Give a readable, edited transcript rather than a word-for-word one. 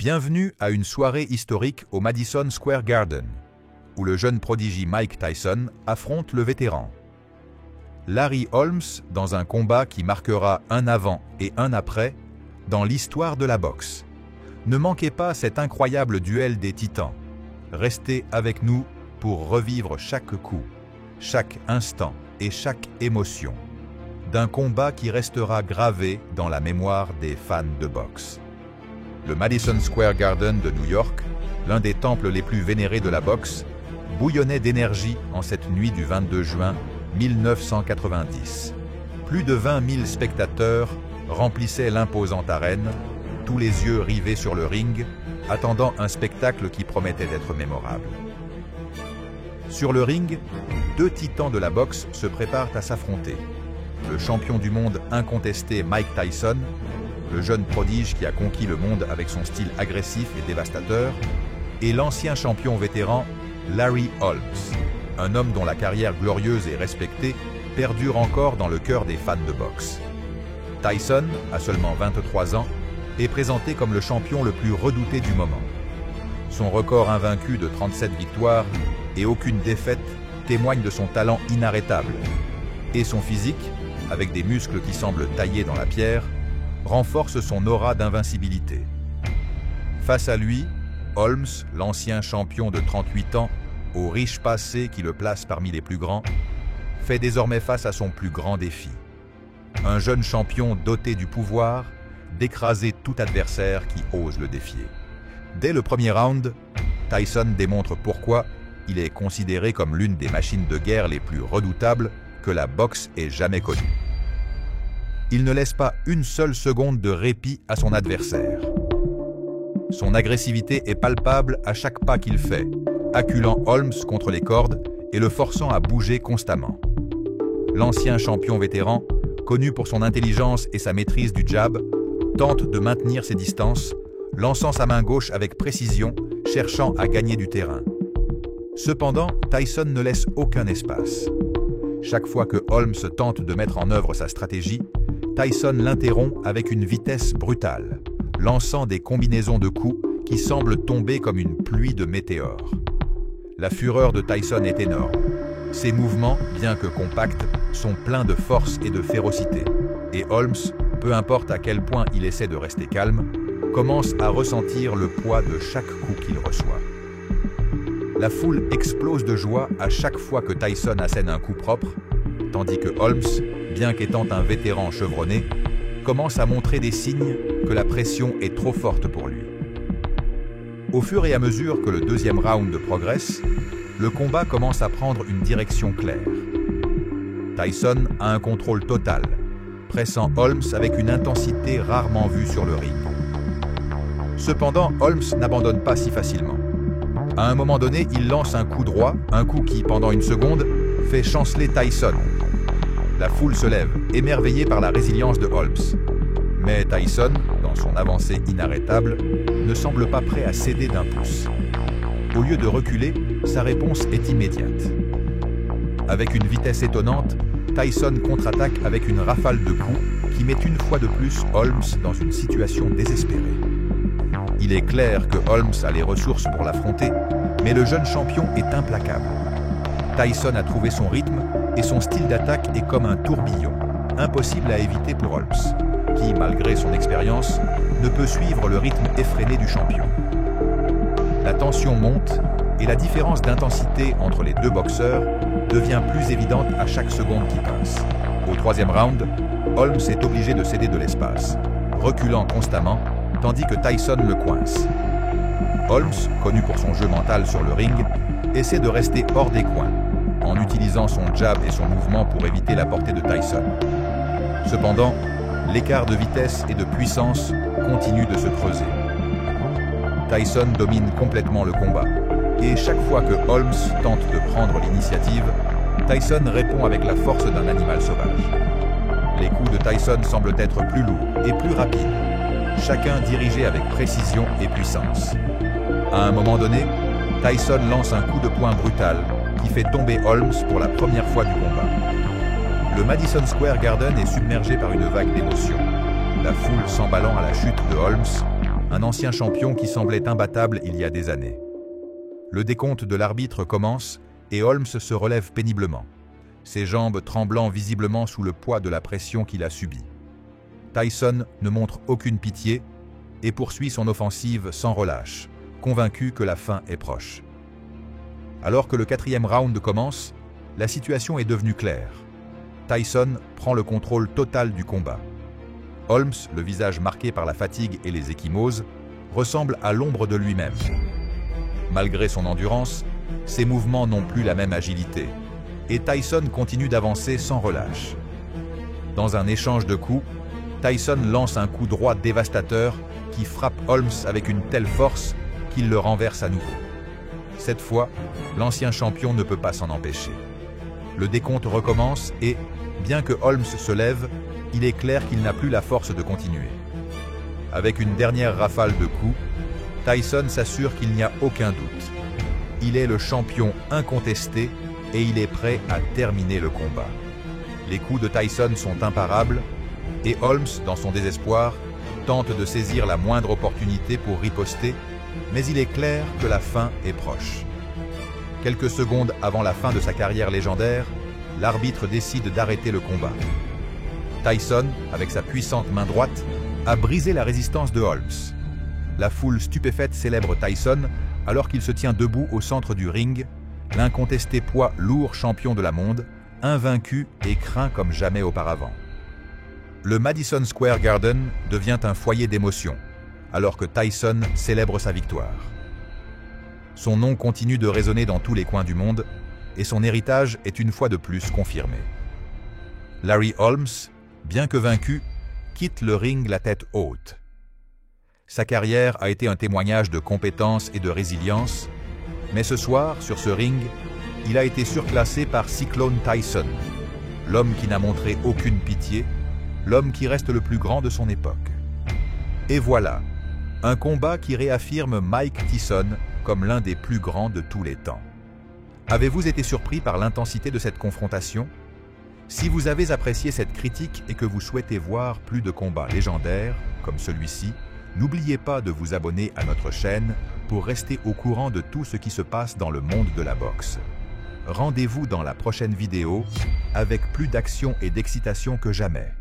Bienvenue à une soirée historique au Madison Square Garden, où le jeune prodigie Mike Tyson affronte le vétéran Larry Holmes dans un combat qui marquera un avant et un après dans l'histoire de la boxe. Ne manquez pas cet incroyable duel des titans. Restez avec nous pour revivre chaque coup, chaque instant et chaque émotion d'un combat qui restera gravé dans la mémoire des fans de boxe. Le Madison Square Garden de New York, l'un des temples les plus vénérés de la boxe, bouillonnait d'énergie en cette nuit du 22 juin 1990. Plus de 20 000 spectateurs remplissaient l'imposante arène, tous les yeux rivés sur le ring, attendant un spectacle qui promettait d'être mémorable. Sur le ring, deux titans de la boxe se préparent à s'affronter. Le champion du monde incontesté Mike Tyson, le jeune prodige qui a conquis le monde avec son style agressif et dévastateur, et l'ancien champion vétéran Larry Holmes, un homme dont la carrière glorieuse et respectée perdure encore dans le cœur des fans de boxe. Tyson, à seulement 23 ans, est présenté comme le champion le plus redouté du moment. Son record invaincu de 37 victoires et aucune défaite témoigne de son talent inarrêtable, et son physique, avec des muscles qui semblent taillés dans la pierre, renforce son aura d'invincibilité. Face à lui, Holmes, l'ancien champion de 38 ans, au riche passé qui le place parmi les plus grands, fait désormais face à son plus grand défi. Un jeune champion doté du pouvoir d'écraser tout adversaire qui ose le défier. Dès le premier round, Tyson démontre pourquoi il est considéré comme l'une des machines de guerre les plus redoutables que la boxe ait jamais connue. Il ne laisse pas une seule seconde de répit à son adversaire. Son agressivité est palpable à chaque pas qu'il fait, acculant Holmes contre les cordes et le forçant à bouger constamment. L'ancien champion vétéran, connu pour son intelligence et sa maîtrise du jab, tente de maintenir ses distances, lançant sa main gauche avec précision, cherchant à gagner du terrain. Cependant, Tyson ne laisse aucun espace. Chaque fois que Holmes tente de mettre en œuvre sa stratégie, Tyson l'interrompt avec une vitesse brutale, lançant des combinaisons de coups qui semblent tomber comme une pluie de météores. La fureur de Tyson est énorme. Ses mouvements, bien que compacts, sont pleins de force et de férocité. Et Holmes, peu importe à quel point il essaie de rester calme, commence à ressentir le poids de chaque coup qu'il reçoit. La foule explose de joie à chaque fois que Tyson assène un coup propre, tandis que Holmes, bien qu'étant un vétéran chevronné, commence à montrer des signes que la pression est trop forte pour lui. Au fur et à mesure que le deuxième round progresse, le combat commence à prendre une direction claire. Tyson a un contrôle total, pressant Holmes avec une intensité rarement vue sur le ring. Cependant, Holmes n'abandonne pas si facilement. À un moment donné, il lance un coup droit, un coup qui, pendant une seconde, fait chanceler Tyson. La foule se lève, émerveillée par la résilience de Holmes. Mais Tyson, dans son avancée inarrêtable, ne semble pas prêt à céder d'un pouce. Au lieu de reculer, sa réponse est immédiate. Avec une vitesse étonnante, Tyson contre-attaque avec une rafale de coups qui met une fois de plus Holmes dans une situation désespérée. Il est clair que Holmes a les ressources pour l'affronter, mais le jeune champion est implacable. Tyson a trouvé son rythme et son style d'attaque est comme un tourbillon, impossible à éviter pour Holmes, qui, malgré son expérience, ne peut suivre le rythme effréné du champion. La tension monte et la différence d'intensité entre les deux boxeurs devient plus évidente à chaque seconde qui passe. Au troisième round, Holmes est obligé de céder de l'espace, reculant constamment, tandis que Tyson le coince. Holmes, connu pour son jeu mental sur le ring, essaie de rester hors des coins, en utilisant son jab et son mouvement pour éviter la portée de Tyson. Cependant, l'écart de vitesse et de puissance continue de se creuser. Tyson domine complètement le combat, et chaque fois que Holmes tente de prendre l'initiative, Tyson répond avec la force d'un animal sauvage. Les coups de Tyson semblent être plus lourds et plus rapides, chacun dirigé avec précision et puissance. À un moment donné, Tyson lance un coup de poing brutal qui fait tomber Holmes pour la première fois du combat. Le Madison Square Garden est submergé par une vague d'émotions, la foule s'emballant à la chute de Holmes, un ancien champion qui semblait imbattable il y a des années. Le décompte de l'arbitre commence et Holmes se relève péniblement, ses jambes tremblant visiblement sous le poids de la pression qu'il a subie. Tyson ne montre aucune pitié et poursuit son offensive sans relâche, convaincu que la fin est proche. Alors que le 4e round commence, la situation est devenue claire. Tyson prend le contrôle total du combat. Holmes, le visage marqué par la fatigue et les ecchymoses, ressemble à l'ombre de lui-même. Malgré son endurance, ses mouvements n'ont plus la même agilité, et Tyson continue d'avancer sans relâche. Dans un échange de coups, Tyson lance un coup droit dévastateur qui frappe Holmes avec une telle force qu'il le renverse à nouveau. Cette fois, l'ancien champion ne peut pas s'en empêcher. Le décompte recommence et, bien que Holmes se lève, il est clair qu'il n'a plus la force de continuer. Avec une dernière rafale de coups, Tyson s'assure qu'il n'y a aucun doute. Il est le champion incontesté et il est prêt à terminer le combat. Les coups de Tyson sont imparables et Holmes, dans son désespoir, tente de saisir la moindre opportunité pour riposter, mais il est clair que la fin est proche. Quelques secondes avant la fin de sa carrière légendaire, l'arbitre décide d'arrêter le combat. Tyson, avec sa puissante main droite, a brisé la résistance de Holmes. La foule stupéfaite célèbre Tyson alors qu'il se tient debout au centre du ring, l'incontesté poids lourd champion de la monde, invaincu et craint comme jamais auparavant. Le Madison Square Garden devient un foyer d'émotion, alors que Tyson célèbre sa victoire. Son nom continue de résonner dans tous les coins du monde, et son héritage est une fois de plus confirmé. Larry Holmes, bien que vaincu, quitte le ring la tête haute. Sa carrière a été un témoignage de compétence et de résilience, mais ce soir, sur ce ring, il a été surclassé par Cyclone Tyson, l'homme qui n'a montré aucune pitié, l'homme qui reste le plus grand de son époque. Et voilà, un combat qui réaffirme Mike Tyson comme l'un des plus grands de tous les temps. Avez-vous été surpris par l'intensité de cette confrontation? Si vous avez apprécié cette critique et que vous souhaitez voir plus de combats légendaires comme celui-ci, n'oubliez pas de vous abonner à notre chaîne pour rester au courant de tout ce qui se passe dans le monde de la boxe. Rendez-vous dans la prochaine vidéo avec plus d'action et d'excitation que jamais.